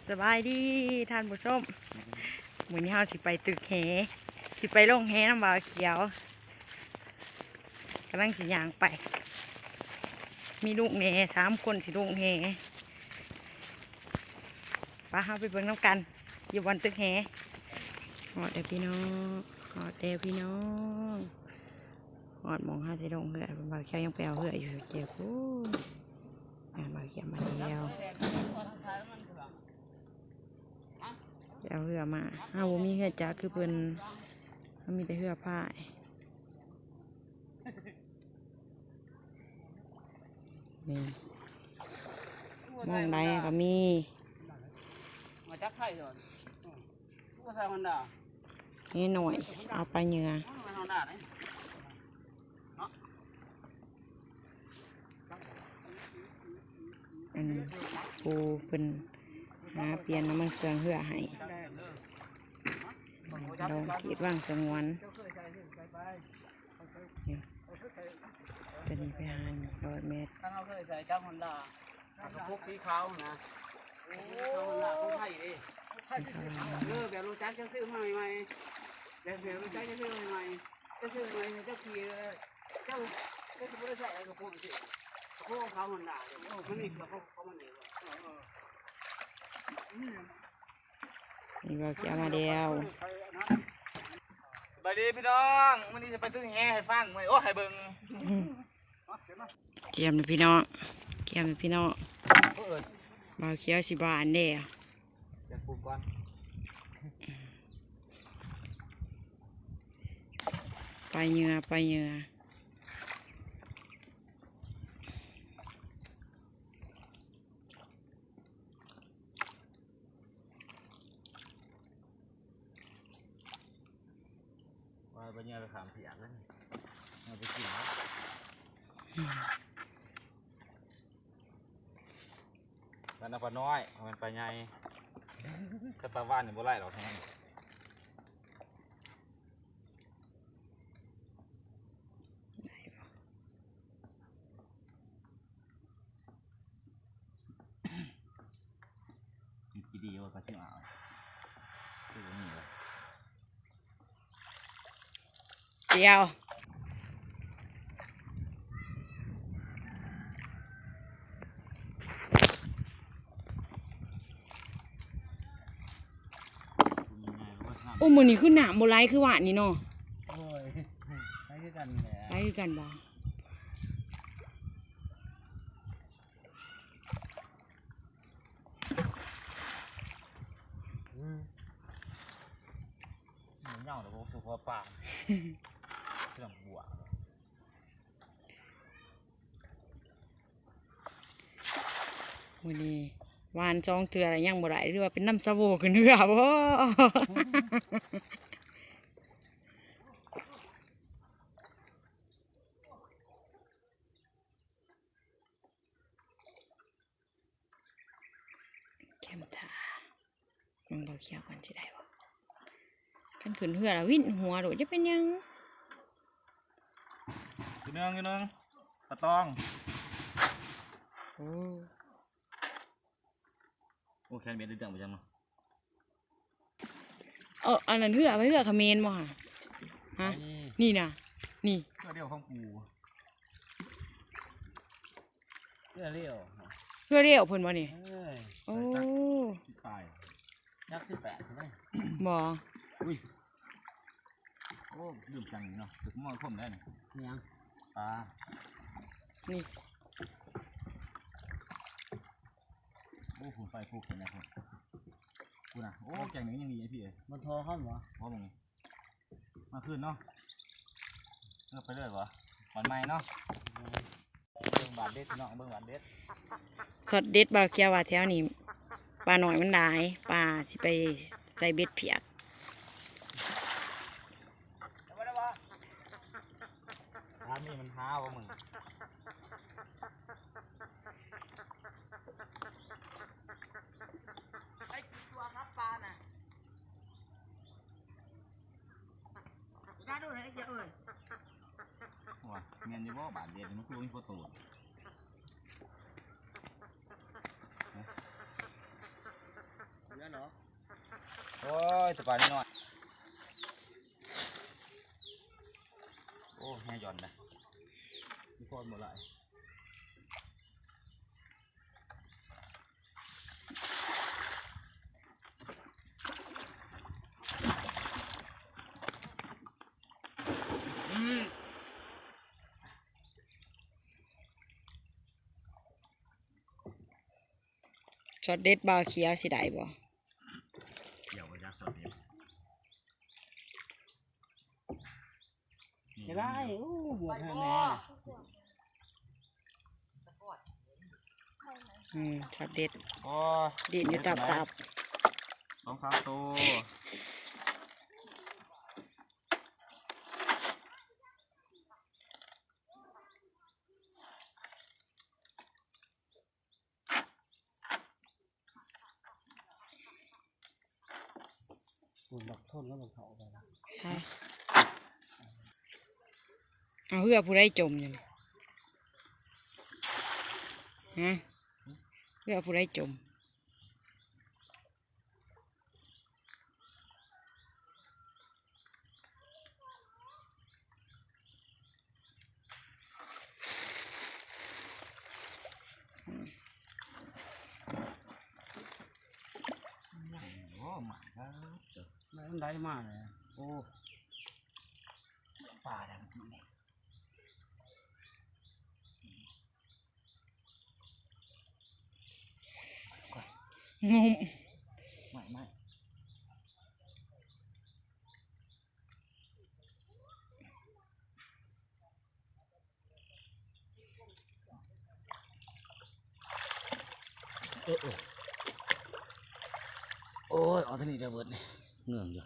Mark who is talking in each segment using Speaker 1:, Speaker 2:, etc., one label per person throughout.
Speaker 1: สบายดีท่านผู้ชมมื้อนี้เฮาสิไปตึกแหสิไปลงแหน้ำบ่าวเขียวกำลังสิย่างไปมีลูกแหน่3 คนสิลงแหป้าเฮาไปเบิ่งน้ำกันอยู่บนตึกแหฮอดเด้อพี่น้องฮอดเด้อพี่น้องฮอดหมองเฮาสิลงเหือบ่าวเขียวยังไปเอาเหืออยู่เจ้ากูบ่าวเขียวมาแล้วเอาเหือมาเฮาบ่มีเหือจักคือเพิ่นเฮามีแต่เหือพายนี่มองใดก็มี
Speaker 2: มาจักไข่ก่อนผู้ชายคนด่า
Speaker 1: นี่หน่อยเอาไปเหงื่ออันปูเป็นหาเปลี่ยนน้ำมันเครื่องเหือให้ลองคิดว่างสงวนจะนี่ไปหา100 เมตร
Speaker 2: ถ้าเราเคยใส่จักคนด่าพวกสีขาวนะโอ้คนด่าคนไทยดิแบบรู้จักจะซื้อมาใหม่แบบรู้จักจะซื้อใหม่จะซื้อใหม่เจ้าขี่เจ้าสมมติใส่กระโปรงสิกระโปรงเขาคนด่าโอ้มันนี่กระโปรงเขามันนี่
Speaker 1: นี่ก็เกี่ยวมาเดียว
Speaker 2: ไปดีพี่น้องวันนี้จะไปตึ้งแห่ให้ฟังโอ้ให้เบิ่ง
Speaker 1: เกี่ยวนะพี่น้องเกี่ยวนะพี่น้องบ่าวเขียวสิบานเด้อ
Speaker 2: จะปลูกก่อน
Speaker 1: ไปเหงื่อไปเหงื่อ
Speaker 2: ว่าไปเนี่ยไปขามเสียงแล้วเอาไปกินแล้วกันเอาปลาน้อยมันปลาใหญ่ถ้าปลาว่านเนี่ยบ่ไล่หรอกแทนมีดีว่าปลาซิ่งอ่าวคือนี่เลย
Speaker 1: เดียวโอ้มือนี่คือหนามโบไลคือหวานนี่เนาะ
Speaker 2: โอ้ยไปด้วยกันแหละ
Speaker 1: ไปคือกันบ่
Speaker 2: เหมือนเหย่าแต่พวกสุขภาพเครื่องบวก
Speaker 1: มือนี่วานจองเถื่ออะไรยังบ่ได้หรือว่าเป็นน้ำสะโวขึ้นเรือบ่เข้มทามันเราเคี่ยวกันจะได้บ่กันขึ้นเรือแล้ววิ่นหัวโดดจะเป็นยัง
Speaker 2: อยู่นึงปลาตอง
Speaker 1: โอ้
Speaker 2: แคนเบ็ดดื้อจังไปจังเนาะ
Speaker 1: อันนั้นเรือไปเรือเขมรบ่ฮะนี่นะนี่
Speaker 2: เพื่อเดียวของกูเพื่อเดียว
Speaker 1: เรือเรียวเพิ่นบ่นี่โอ้
Speaker 2: ตายยักษ์18ใช่ไหม
Speaker 1: บ่
Speaker 2: อุ้ยโอ้ดื่มจังเนาะถึงมอคมได้เนี่ยยังปลา
Speaker 1: นี่
Speaker 2: โอ้ฝุ่นไฟฟูเห็นไหมครับกูนะโอ้แกงหนึ่งยังดีไอพี่เอ๋มันทอข้ามเหรอพอมึงมาขึ้นเนาะเลือกไปเรื่อยวะหวานไม้เนาะเบิ้งบาดเด็ดเนาะเบิ้งบาดเด็ด
Speaker 1: สดเด็ดบ่าวเขียวว่าแถวนี้ปลาหน่อยมันหลายปลาสิไปใส่เบ็ดเพียก
Speaker 2: ร้านนี้มันท้าวะมึง
Speaker 1: น่าดูเลยเยอะเลย
Speaker 2: ว้าเงินอยู่บ่บาทเดียวมันคือวิ่งโคตร
Speaker 3: แต่ปลาน้อยโอ้แม่หย่อนนะมีคนหมดเลย
Speaker 1: ช็อตเด็ดบ่าวเขียวสิได้บ่
Speaker 3: เดี๋ยวไปจับสดนี้
Speaker 2: จะได้โอ้บวกแน่
Speaker 1: ช็อตเด็ด
Speaker 3: โอ้
Speaker 1: ดินอยู่ตับ
Speaker 3: น้องครับโต
Speaker 2: คุณบักทนแล้วบักเขาไป
Speaker 1: ใช่เอาเพื่อผู้ได้จมอยู่นี่ฮะเพื่อผู้ได้จม
Speaker 3: โอ้หมาครับ
Speaker 2: มันได้มากเลย
Speaker 3: โอ้ปลาดังจริงเนี่ย
Speaker 1: งม
Speaker 3: ไม่โอ้ยเอาท่านี้จะเบิดเนี่ยเหนื่อยอยู่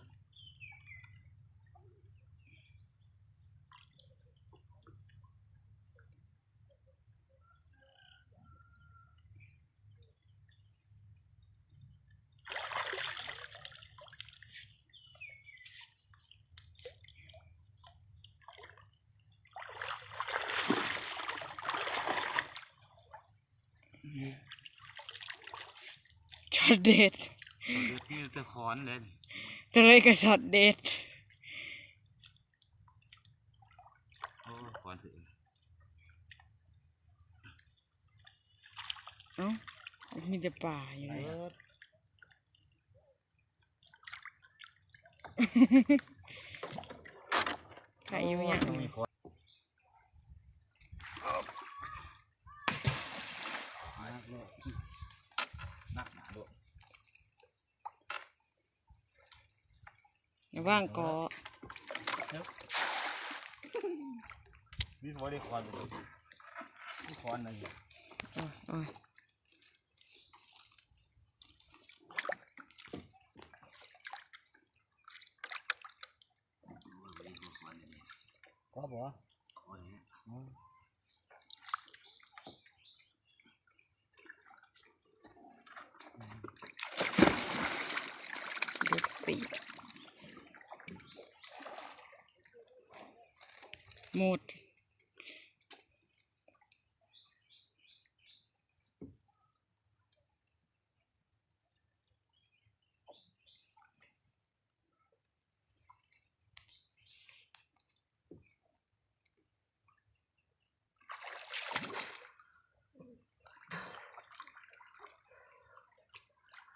Speaker 1: ช็อตเด็ด
Speaker 3: นี่จะค้อนเลย
Speaker 1: ตัวเลยก็ช็อตเด็ด
Speaker 3: โอ้ค้อนถึง
Speaker 1: เอ้ามีแต่ป่าอยู่เลยใครอยู่ยัง
Speaker 3: มีค้อนนักหนาด้วย
Speaker 1: ว่างกอ
Speaker 3: มีค้อนได้ค้อนเลยมีค้อนอะไรอยู่
Speaker 1: โอ้ย
Speaker 2: ก็บอกว่า
Speaker 3: ค้อนเนี่ย
Speaker 1: เด็ดปีกหมด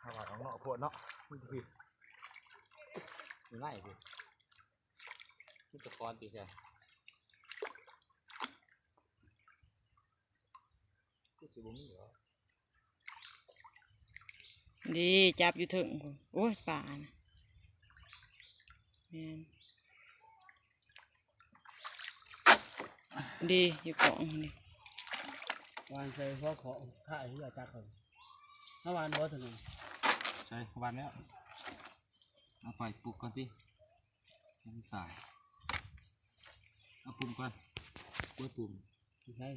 Speaker 3: ถ้าว่าของเนาะโคตรเนาะมันจะผิดง่ายผิดนี่จะค้อนตีแค่ก็สิบ่มีเหรอ
Speaker 1: ดีจับอยู่ถึงพุ่นโอ้ยป่านะแม่นดีอยู่เกาะนี่
Speaker 2: วานใส่เพราะขอข้าที่อยากจักเขาถ้าวานบ่ถึง
Speaker 3: ใช่วันแล้วเอาไปปลูกก่อนสิยังตายเอาปลูกก่อนกล้วยปลูก
Speaker 2: ใช่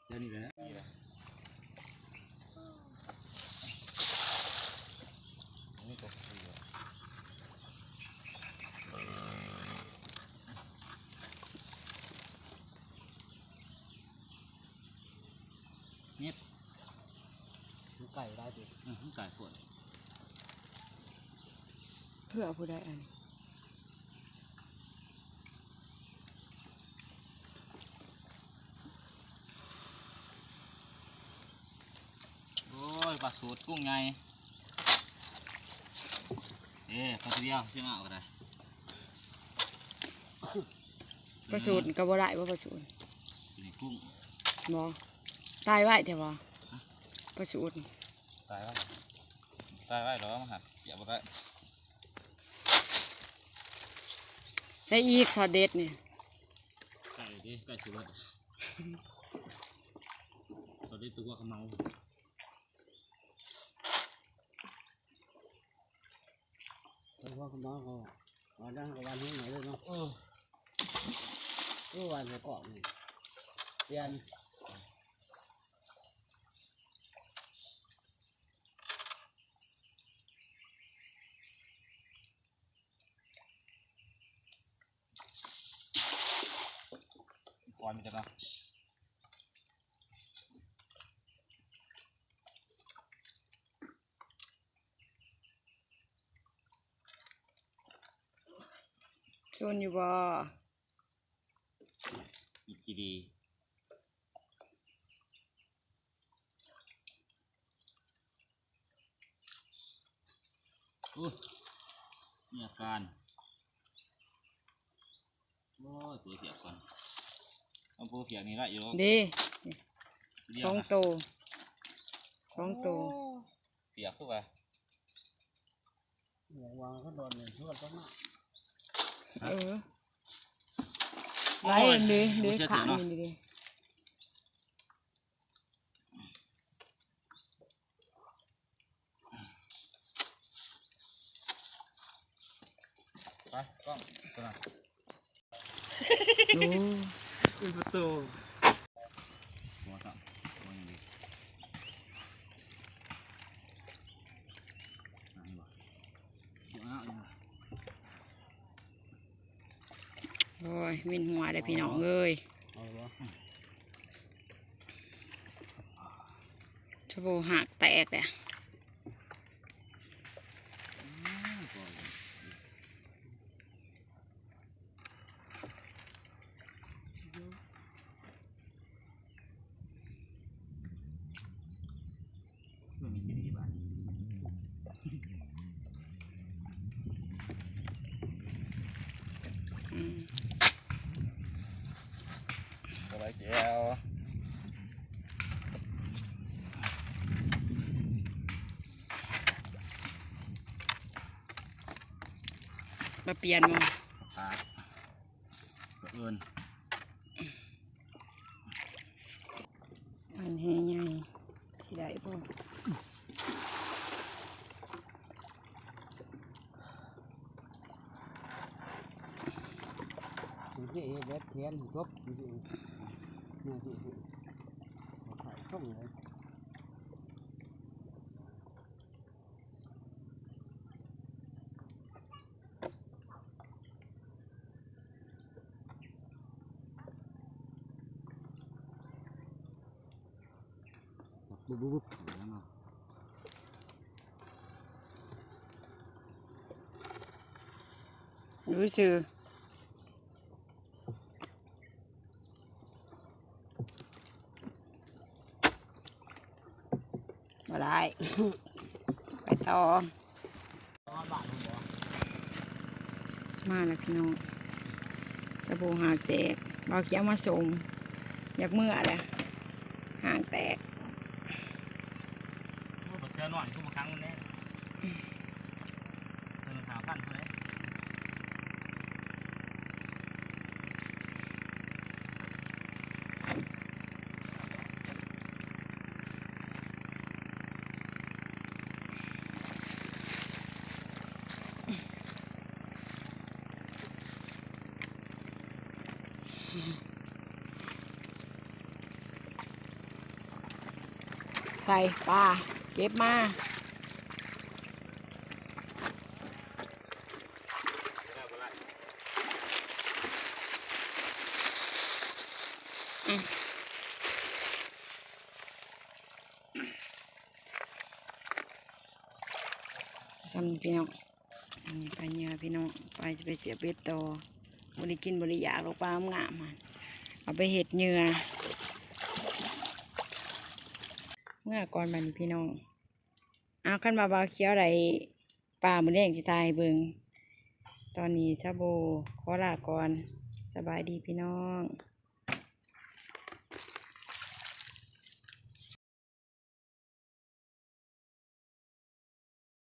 Speaker 3: เดี๋ยวนี้เลยนะนี่ตกดีเลยเงียบ
Speaker 2: ไก่ได้ดิ
Speaker 3: ไก่ปวด
Speaker 1: เพื่อผู้ใดอัน
Speaker 3: โอ้ยปลาสูตรกุ้งไงปลาตัวเดียวเชื่อเอาก็ได้
Speaker 1: ประสูตรก็บ่ได้ว่าประสูตร
Speaker 3: นี่กุ้ง
Speaker 1: บ่ตายไว้แต่ว่าประสูตร
Speaker 3: ตายไว้ตายไว้หรอมาหัดเสียบ่ได้
Speaker 1: ใส่อีกซอสเด็ดนี่
Speaker 3: ไก่ดิไก่สิเบิดสวัสดีตัวขมเมา
Speaker 2: เพราะคุณน้องเขาวันนั้นวันนี้ไหนเลยเนาะวันจะเกาะนี่เรียน
Speaker 3: คอยมันจะเนาะ
Speaker 1: ชวนอยู่บ่
Speaker 3: อีกกี่ดีมีอาการโอ้ยตัวเปียกก่อนเอาตัวเปียกนี่ละอยู่
Speaker 1: ดี
Speaker 3: เดีย
Speaker 1: ส
Speaker 3: ว
Speaker 1: อง
Speaker 3: นะ
Speaker 1: โตสองโต
Speaker 3: เปียกคือว่า
Speaker 2: วางเขาโดนเนี่ยช่วยต้องมา
Speaker 1: ไล่ดิดิขานี่ดิ
Speaker 3: ไปกล้องตัวนั้น
Speaker 1: โอ้
Speaker 3: เป็นประตูหัวสั่งหัวอย่างนี้นี่วะหัวเอาอย่างนี้
Speaker 1: โอ้ยวินหัวได้พี่น้องเอ้ย
Speaker 2: เอาวะ
Speaker 1: ชะโบหักแตกเลย
Speaker 3: มันมีกี่ดีบ้างสบายแก้ว
Speaker 1: มาเปลี่ยนมั้ง
Speaker 3: ปลาเอิญ
Speaker 1: มันแห้งใหญ่ที่ได้บ่
Speaker 2: ที่เด็ดเทียนจบที่นี่ที่ขายช่องเลยบุ๊บแล้วเนาะ
Speaker 1: รู้สึกมาได้ ไปต่อ มาแล้วพี่น้องสบู่หางแตกเราเขียวมาส่งอยากเมื่อแหละหางแตก
Speaker 3: เสื้อหน่อยทุกครั้งมันแน่เสื้อขาวพันเลย
Speaker 1: ใส่ปลาเก็บมาทำพี่น้อง ไปเนี่ยพี่น้องไปจะไปเสียเบ็ดต่อ บริกินบริยากลงปลางามมันเอาไปเห็ดเหงื่อเมื่อก่อนบัดนพี่น้องเอาขั้นมาบาเคี้ยวไรปลาหมือแดงที่ตายเบิงตอนนี้ชาโบขอลาก่อนสบายดีพี่น้อง